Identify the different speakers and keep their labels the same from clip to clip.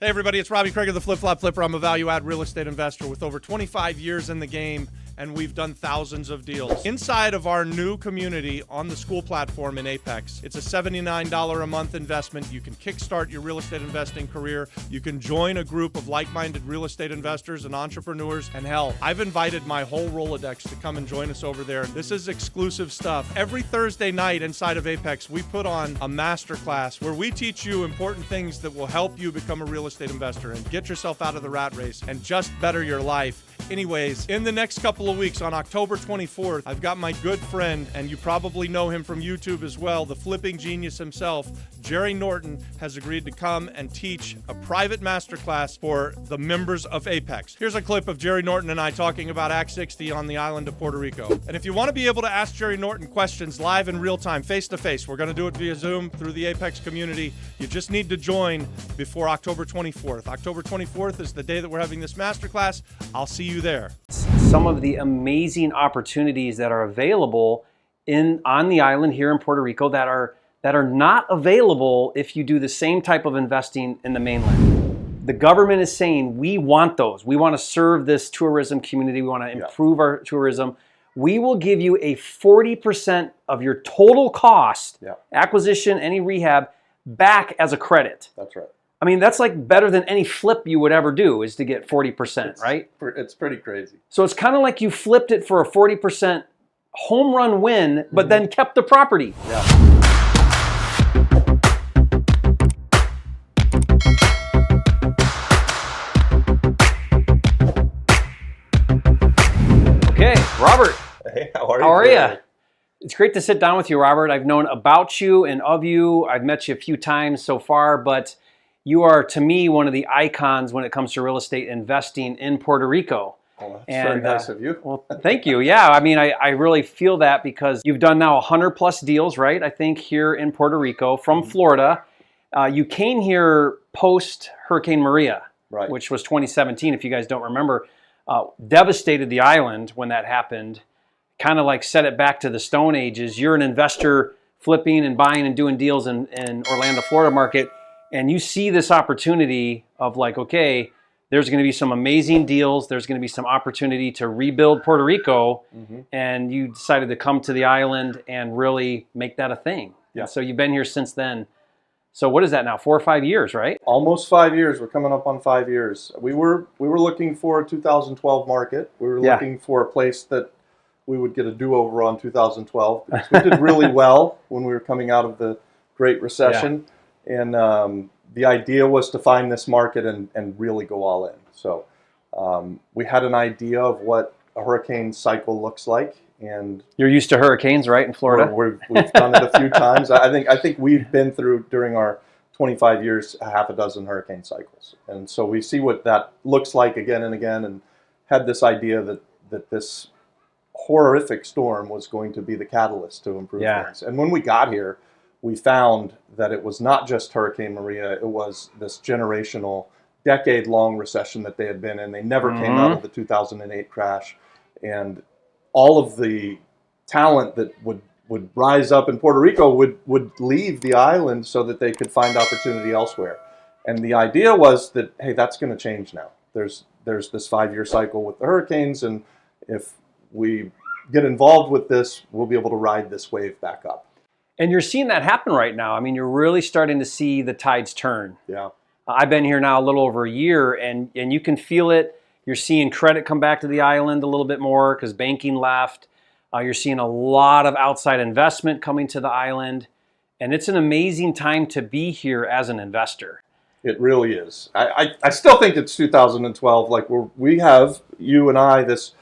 Speaker 1: Hey everybody, it's Robbie Craig of the Flip Flop Flipper. I'm a value-add real estate investor with over 25 years in the game, and we've done thousands of deals. Inside of our new community on the school platform in Apex, it's a $79 a month investment. You can kickstart your real estate investing career. You can join a group of like-minded real estate investors and entrepreneurs. And hell, I've invited my whole Rolodex to come and join us over there. This is exclusive stuff. Every Thursday night inside of Apex, we put on a masterclass where we teach you important things that will help you become a real estate investor and get yourself out of the rat race and just better your life. Anyways, in the next couple of weeks, on October 24th, I've got my good friend, and you probably know him from YouTube as well, the flipping genius himself, Jerry Norton, has agreed to come and teach a private masterclass for the members of Apex. Here's a clip of Jerry Norton and I talking about Act 60 on the island of Puerto Rico. And if you want to be able to ask Jerry Norton questions live in real time, face to face, we're going to do it via Zoom through the Apex community. You just need to join before October 24th. October 24th is the day that we're having this masterclass. I'll see you there.
Speaker 2: Some of the amazing opportunities that are available on the island here in Puerto Rico that are not available if you do the same type of investing in the mainland. The government is saying, we want those. We want to serve this tourism community. We want to improve our tourism. We will give you a 40% of your total cost, acquisition, any rehab, back as a credit.
Speaker 3: That's right.
Speaker 2: I mean, that's like better than any flip you would ever do, is to get 40%, right?
Speaker 3: It's pretty crazy.
Speaker 2: So it's kind of like you flipped it for a 40% home run win, but then kept the property.
Speaker 3: Yeah.
Speaker 2: Okay, Robert.
Speaker 3: Hey, how are you?
Speaker 2: How are you? It's great to sit down with you, Robert. I've known about you and of you. I've met you a few times so far, but you are, to me, one of the icons when it comes to real estate investing in Puerto Rico.
Speaker 3: Well, that's very nice of you.
Speaker 2: Well, thank you. Yeah, I mean, I really feel that because you've done now 100 plus deals, right? I think here in Puerto Rico from Florida. You came here post Hurricane Maria,
Speaker 3: right,
Speaker 2: which was 2017, if you guys don't remember. Devastated the island when that happened. Kind of like set it back to the Stone Ages. You're an investor flipping and buying and doing deals in Orlando, Florida market. And you see this opportunity of like, okay, there's going to be some amazing deals. There's going to be some opportunity to rebuild Puerto Rico. And you decided to come to the island and really make that a thing.
Speaker 3: Yeah.
Speaker 2: So you've been here since then. So what is that now? 4 or 5 years, right?
Speaker 3: Almost 5 years. We're coming up on 5 years. We were looking for a 2012 market. We were looking for a place that we would get a do-over on 2012 because we did really well when we were coming out of the Great Recession. And the idea was to find this market and really go all in. So we had an idea of what a hurricane cycle looks like. And
Speaker 2: you're used to hurricanes, right, in Florida?
Speaker 3: We've done it a few times. I think we've been through, during our 25 years, a half a dozen hurricane cycles. And so we see what that looks like again and again, and had this idea that this horrific storm was going to be the catalyst to improve things. And when we got here, we found that it was not just Hurricane Maria, it was this generational, decade-long recession that they had been in. They never came out of the 2008 crash. And all of the talent that would rise up in Puerto Rico would leave the island so that they could find opportunity elsewhere. And the idea was that, hey, that's going to change now. There's this 5-year cycle with the hurricanes, and if we get involved with this, we'll be able to ride this wave back up.
Speaker 2: And you're seeing that happen right now. I mean, you're really starting to see the tides turn.
Speaker 3: Yeah.
Speaker 2: I've been here now a little over a year, and you can feel it. You're seeing credit come back to the island a little bit more because banking left. You're seeing a lot of outside investment coming to the island. And it's an amazing time to be here as an investor.
Speaker 3: It really is. I still think it's 2012. Like we have, you and I, this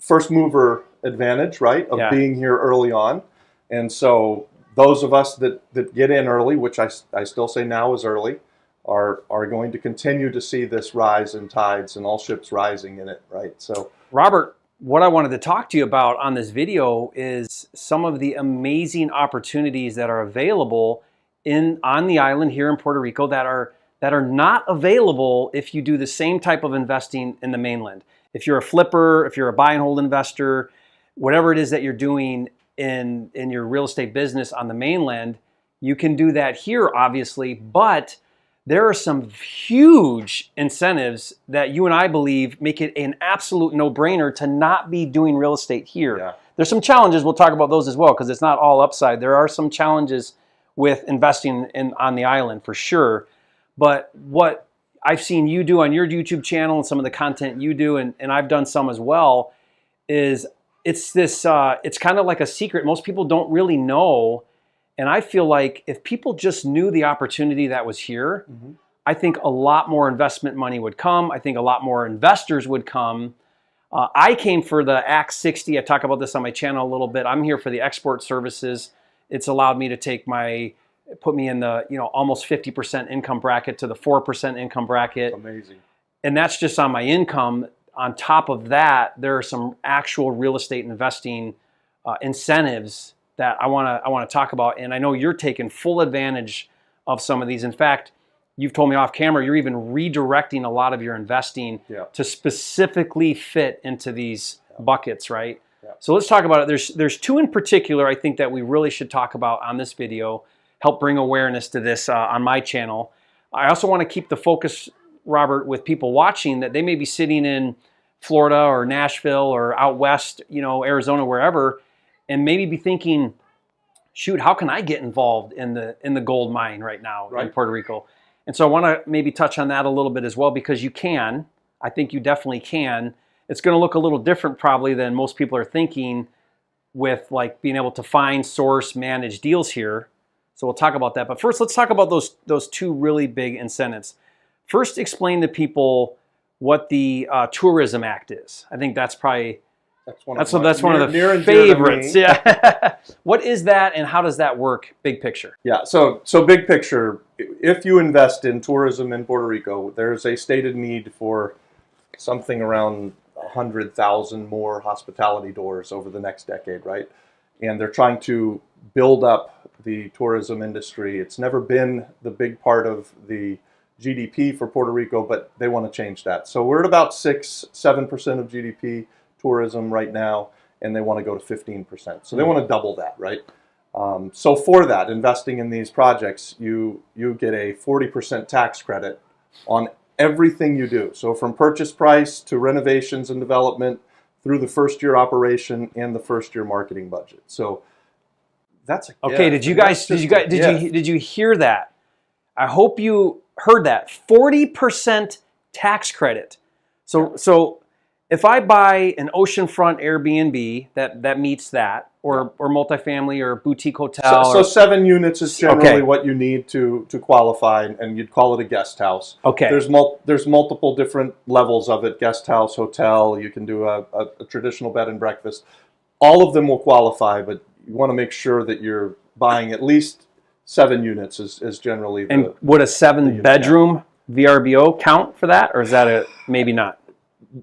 Speaker 3: first mover advantage, right, of being here early on. And so those of us that get in early, which I still say now is early, are going to continue to see this rise in tides and all ships rising in it, right? So,
Speaker 2: Robert, what I wanted to talk to you about on this video is some of the amazing opportunities that are available on the island here in Puerto Rico that are not available if you do the same type of investing in the mainland. If you're a flipper, if you're a buy and hold investor, whatever it is that you're doing in your real estate business on the mainland, you can do that here, obviously, but there are some huge incentives that you and I believe make it an absolute no-brainer to not be doing real estate here.
Speaker 3: Yeah.
Speaker 2: There's some challenges. We'll talk about those as well because it's not all upside. There are some challenges with investing on the island for sure. But what I've seen you do on your YouTube channel and some of the content you do, and I've done some as well, is it's kind of like a secret. Most people don't really know. And I feel like if people just knew the opportunity that was here, I think a lot more investment money would come. I think a lot more investors would come. I came for the Act 60. I talk about this on my channel a little bit. I'm here for the export services. It's allowed me to put me in the almost 50% income bracket to the 4% income bracket.
Speaker 3: Amazing.
Speaker 2: And that's just on my income. On top of that, there are some actual real estate investing incentives that I want to talk about, and I know you're taking full advantage of some of these. In fact, you've told me off camera you're even redirecting a lot of your investing to specifically fit into these buckets, right? Yeah. So let's talk about it. There's two in particular I think that we really should talk about on this video, help bring awareness to this on my channel. I also want to keep the focus, Robert, with people watching that they may be sitting in Florida or Nashville or out west, Arizona, wherever, and maybe be thinking, shoot, how can I get involved in the gold mine right now in Puerto Rico? And so I want to maybe touch on that a little bit as well, because you can. I think you definitely can. It's going to look a little different probably than most people are thinking with like being able to find, source, manage deals here. So we'll talk about that. But first, let's talk about those two really big incentives. First, explain to people what the Tourism Act is. I think that's probably... That's one of the favorites. Yeah. What is that and how does that work, big picture?
Speaker 3: Yeah, so big picture, if you invest in tourism in Puerto Rico, there's a stated need for something around 100,000 more hospitality doors over the next decade, right? And they're trying to build up the tourism industry. It's never been the big part of the GDP for Puerto Rico, but they want to change that. So we're at about 6-7% of GDP. Tourism right now, and they want to go to 15%. So they want to double that, right? So for that, investing in these projects, you get a 40% tax credit on everything you do. So from purchase price to renovations and development through the first year operation and the first year marketing budget. So that's a
Speaker 2: okay. Did you hear that? I hope you heard that. 40% tax credit. So if I buy an oceanfront Airbnb that meets that, or multifamily or boutique hotel.
Speaker 3: So 7 units is generally what you need to qualify, and you'd call it a guest house.
Speaker 2: Okay.
Speaker 3: There's multiple different levels of it: guest house, hotel. You can do a traditional bed and breakfast. All of them will qualify, but you want to make sure that you're buying at least 7 units is generally.
Speaker 2: And would a 7-bedroom VRBO count for that, or is that maybe not?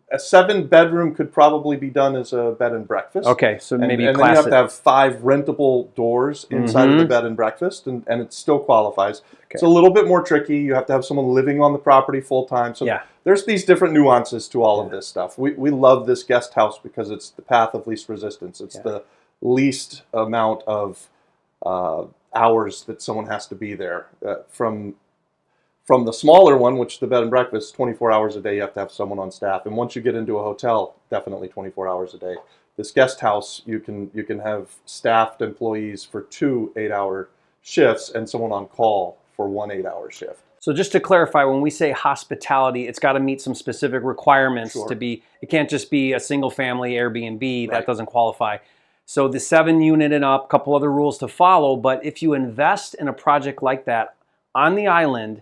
Speaker 3: A 7-bedroom could probably be done as a bed and breakfast.
Speaker 2: Okay, so maybe
Speaker 3: and then you have to have 5 rentable doors inside of the bed and breakfast, and it still qualifies. Okay. It's a little bit more tricky. You have to have someone living on the property full time. So there's these different nuances to all of this stuff. We love this guest house because it's the path of least resistance. It's the least amount of hours that someone has to be there. From the smaller one, which the bed and breakfast, 24 hours a day, you have to have someone on staff. And once you get into a hotel, definitely 24 hours a day. This guest house, you can have staffed employees for 2 8-hour shifts and someone on call for 1 8-hour shift.
Speaker 2: So just to clarify, when we say hospitality, it's got to meet some specific requirements to be, it can't just be a single family Airbnb, that doesn't qualify. So the 7 unit and up, a couple other rules to follow, but if you invest in a project like that on the island,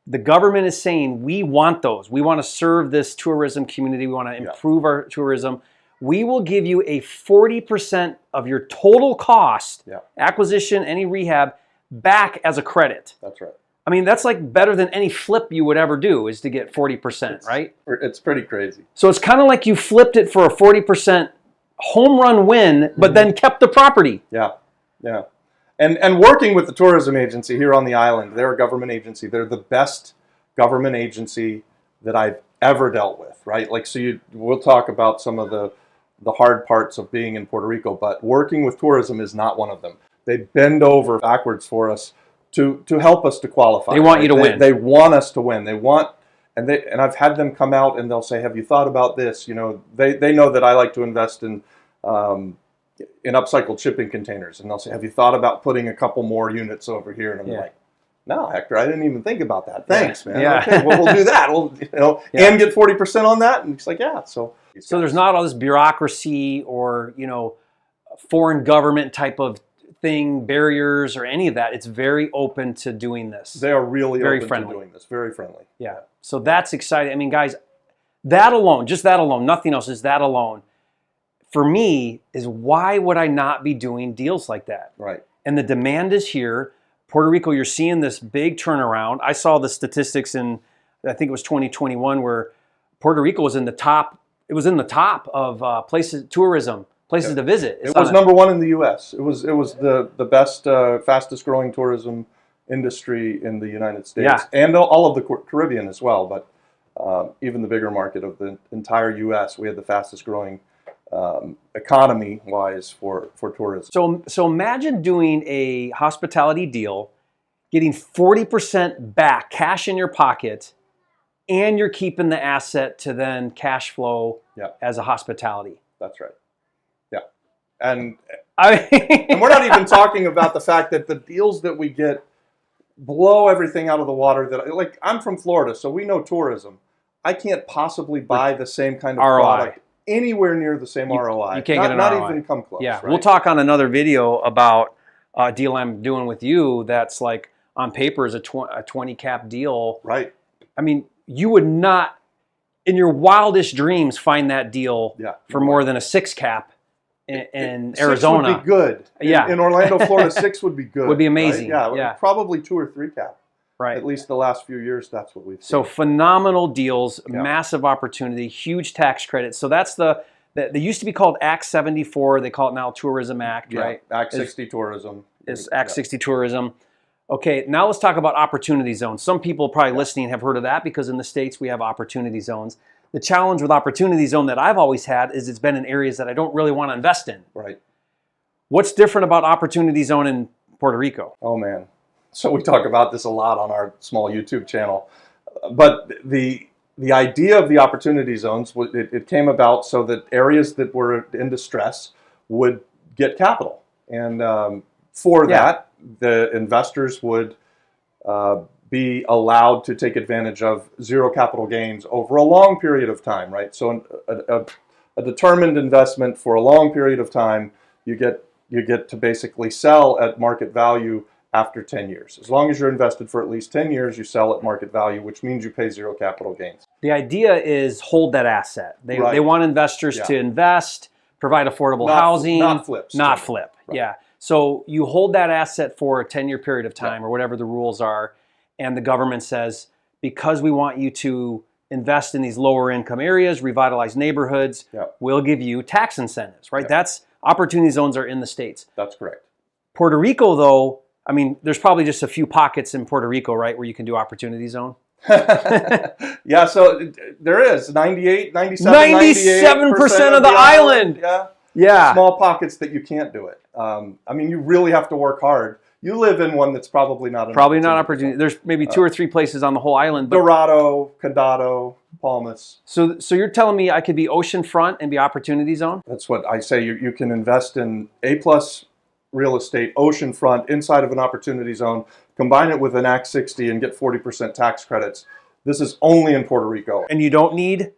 Speaker 2: the government is saying, we want those. We want to serve this tourism community. We want to improve our tourism. We will give you a 40% of your total cost, acquisition, any rehab, back as a credit.
Speaker 3: That's right.
Speaker 2: I mean, that's like better than any flip you would ever do, is to get 40%, right?
Speaker 3: It's pretty crazy.
Speaker 2: So it's kind of like you flipped it for a 40% home run win, but then kept the property.
Speaker 3: Yeah, yeah. And working with the tourism agency here on the island, they're a government agency. They're the best government agency that I've ever dealt with, right? Like, so we'll talk about some of the hard parts of being in Puerto Rico, but working with tourism is not one of them. They bend over backwards for us to help us to qualify.
Speaker 2: They want you to win.
Speaker 3: They want us to win. They want, and I've had them come out and they'll say, "Have you thought about this?" You know, they know that I like to invest in upcycled shipping containers, and they'll say, "Have you thought about putting a couple more units over here?" And I'm like, "No, Hector, I didn't even think about that. Thanks, man.
Speaker 2: Yeah.
Speaker 3: Okay, well, we'll do that. We'll, and get 40% on that." And it's like, yeah. So
Speaker 2: there's not all this bureaucracy or, foreign government type of thing, barriers or any of that. It's very open to doing this.
Speaker 3: They are really
Speaker 2: very
Speaker 3: open
Speaker 2: friendly.
Speaker 3: to doing this. Very friendly.
Speaker 2: Yeah. So that's exciting. I mean, guys, that alone, just that alone, nothing else, is that alone, for me, is why would I not be doing deals like that?
Speaker 3: Right.
Speaker 2: And the demand is here. Puerto Rico, you're seeing this big turnaround. I saw the statistics in, I think it was 2021, where Puerto Rico was in the top. It was in the top of places, tourism, places to visit.
Speaker 3: It was number one in the U.S. It was the best, fastest growing tourism industry in the United States, and all of the Caribbean as well. But even the bigger market of the entire U.S., we had the fastest growing economy-wise for tourism.
Speaker 2: So imagine doing a hospitality deal, getting 40% back, cash in your pocket, and you're keeping the asset to then cash flow as a hospitality.
Speaker 3: That's right. Yeah. And we're not even talking about the fact that the deals that we get blow everything out of the water. That, like, I'm from Florida, so we know tourism. I can't possibly buy the same kind of
Speaker 2: ROI.
Speaker 3: Product anywhere near the same ROI.
Speaker 2: You can't get an ROI.
Speaker 3: Not even come close.
Speaker 2: Yeah,
Speaker 3: right?
Speaker 2: We'll talk on another video about a deal I'm doing with you that's like on paper is a 20 cap deal.
Speaker 3: Right.
Speaker 2: I mean, you would not, in your wildest dreams, find that deal for more than a 6 cap in Arizona.
Speaker 3: 6 would be good. In Orlando, Florida, 6 would be good.
Speaker 2: Would be amazing.
Speaker 3: Right? Yeah, probably 2 or 3 cap.
Speaker 2: Right.
Speaker 3: At least the last few years, that's what we've seen.
Speaker 2: So phenomenal deals, massive opportunity, huge tax credits. So that's they used to be called Act 74. They call it now Tourism Act, right?
Speaker 3: Act 60 Tourism.
Speaker 2: It's Act 60 Tourism. Okay, now let's talk about opportunity zones. Some people probably listening have heard of that because in the States we have opportunity zones. The challenge with opportunity zone that I've always had is it's been in areas that I don't really want to invest in.
Speaker 3: Right.
Speaker 2: What's different about opportunity zone in Puerto Rico?
Speaker 3: Oh, man. So we talk about this a lot on our small YouTube channel. But the idea of the opportunity zones, it came about so that areas that were in distress would get capital. And for that, the investors would be allowed to take advantage of zero capital gains over a long period of time, right? So a determined investment for a long period of time, you get to basically sell at market value after 10 years. As long as you're invested for at least 10 years, you sell at market value, which means you pay zero capital gains.
Speaker 2: The idea is hold that asset. They want investors to invest, provide affordable housing.
Speaker 3: Not flips.
Speaker 2: Not flip,
Speaker 3: right.
Speaker 2: So you hold that asset for a 10-year period of time or whatever the rules are, and the government says, because we want you to invest in these lower income areas, revitalize neighborhoods, we'll give you tax incentives, right? That's opportunity zones are in the States.
Speaker 3: That's correct.
Speaker 2: Puerto Rico, though, I mean, there's probably just a few pockets in Puerto Rico, right, where you can do opportunity zone.
Speaker 3: Yeah, so there is 97%
Speaker 2: of the island. Yeah.
Speaker 3: Small pockets that you can't do it. I mean, you really have to work hard. You live in one that's probably not an opportunity.
Speaker 2: There's maybe 2 or 3 places on the whole island. But
Speaker 3: Dorado, Condado, Palmas.
Speaker 2: So you're telling me I could be oceanfront and be opportunity zone?
Speaker 3: That's what I say. You can invest in A+ real estate, oceanfront, inside of an opportunity zone, combine it with an Act 60 and get 40% tax credits. This is only in Puerto Rico.
Speaker 2: And you don't need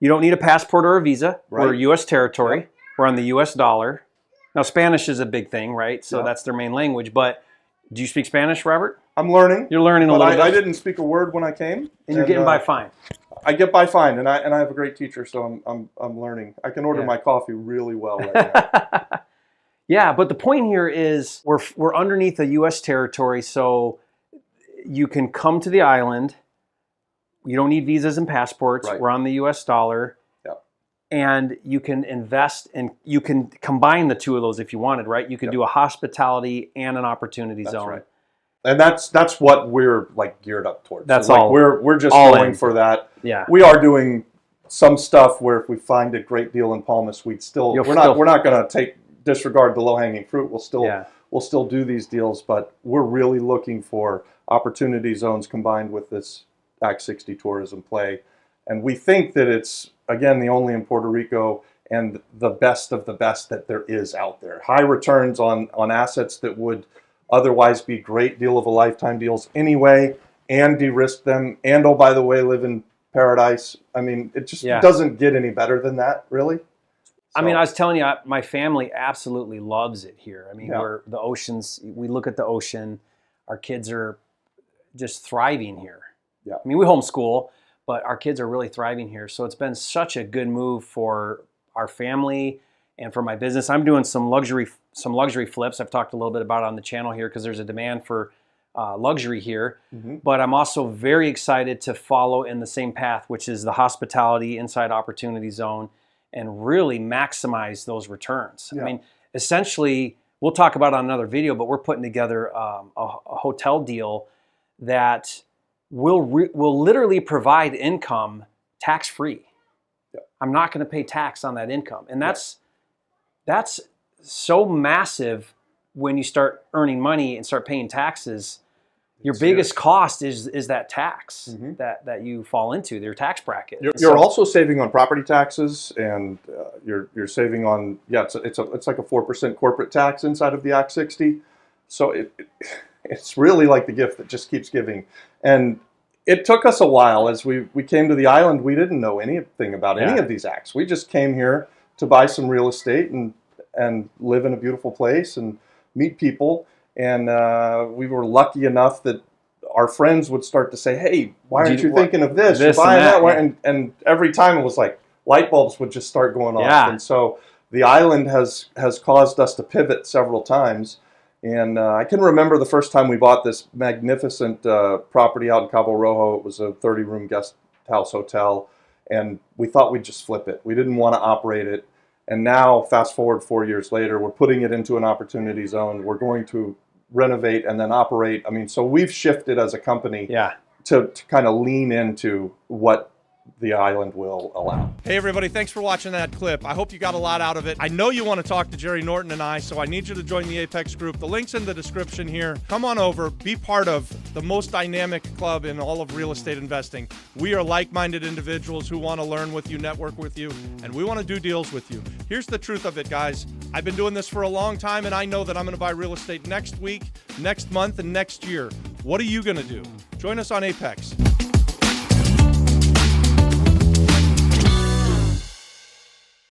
Speaker 2: a passport or a visa. Right. We're U.S. territory. Yep. We're on the U.S. dollar. Now, Spanish is a big thing, right? So that's their main language. But do you speak Spanish, Robert?
Speaker 3: I'm learning.
Speaker 2: You're learning a little bit.
Speaker 3: I didn't speak a word when I came.
Speaker 2: And you're getting by fine.
Speaker 3: I get by fine, and I have a great teacher, so I'm learning. I can order my coffee really well right now.
Speaker 2: Yeah, but the point here is we're underneath a U.S. territory, so you can come to the island. You don't need visas and passports. Right. We're on the U.S. dollar. Yep. And you can invest, and you can combine the two of those if you wanted, right? You could do a hospitality and an opportunity zone. That's right.
Speaker 3: And that's what we're like geared up towards.
Speaker 2: That's
Speaker 3: so
Speaker 2: all.
Speaker 3: We're just going for that.
Speaker 2: Yeah.
Speaker 3: We are doing some stuff where if we find a great deal in Palmas, we're not going to disregard the low-hanging fruit. we'll still do these deals, but we're really looking for opportunity zones combined with this Act 60 tourism play. And we think that it's, again, the only in Puerto Rico and the best of the best that there is out there. High returns on assets that would otherwise be great deal of a lifetime deals anyway, and de-risk them, and oh, by the way, live in paradise. I mean, it just doesn't get any better than that, really.
Speaker 2: I mean, I was telling you, my family absolutely loves it here. I mean, we're the oceans, we look at the ocean, our kids are just thriving here.
Speaker 3: Yeah.
Speaker 2: I mean, we homeschool, but our kids are really thriving here. So it's been such a good move for our family and for my business. I'm doing some luxury flips. I've talked a little bit about it on the channel here because there's a demand for luxury here. But I'm also very excited to follow in the same path, which is the hospitality inside opportunity zone, and really maximize those returns. I mean, essentially, we'll talk about it on another video, but we're putting together a hotel deal that will literally provide income tax-free. I'm not going to pay tax on that income. And that's so massive when you start earning money and start paying taxes. Your biggest cost is that tax that you fall into, their tax bracket.
Speaker 3: You're also saving on property taxes, and you're saving on it's like a 4% corporate tax inside of the Act 60. So it's really like the gift that just keeps giving. And it took us a while as we came to the island. We didn't know anything about any of these acts. We just came here to buy some real estate and live in a beautiful place and meet people. And we were lucky enough that our friends would start to say, "Hey, why aren't you thinking of this? You're buying that." And every time it was like light bulbs would just start going off. And so the island has caused us to pivot several times. And I can remember the first time we bought this magnificent property out in Cabo Rojo. It was a 30-room guest house hotel, and we thought we'd just flip it. We didn't want to operate it. And now, fast forward 4 years later, we're putting it into an opportunity zone. We're going to renovate and then operate. I mean, so we've shifted as a company to kind of lean into what the island will allow.
Speaker 1: Hey everybody, thanks for watching that clip. I hope you got a lot out of it. I know you want to talk to Jerry Norton and I, so I need you to join the Apex group. The link's in the description here. Come on over, be part of the most dynamic club in all of real estate investing. We are like-minded individuals who want to learn with you, network with you, and we want to do deals with you. Here's the truth of it, guys. I've been doing this for a long time, and I know that I'm going to buy real estate next week, next month, and next year. What are you going to do? Join us on Apex.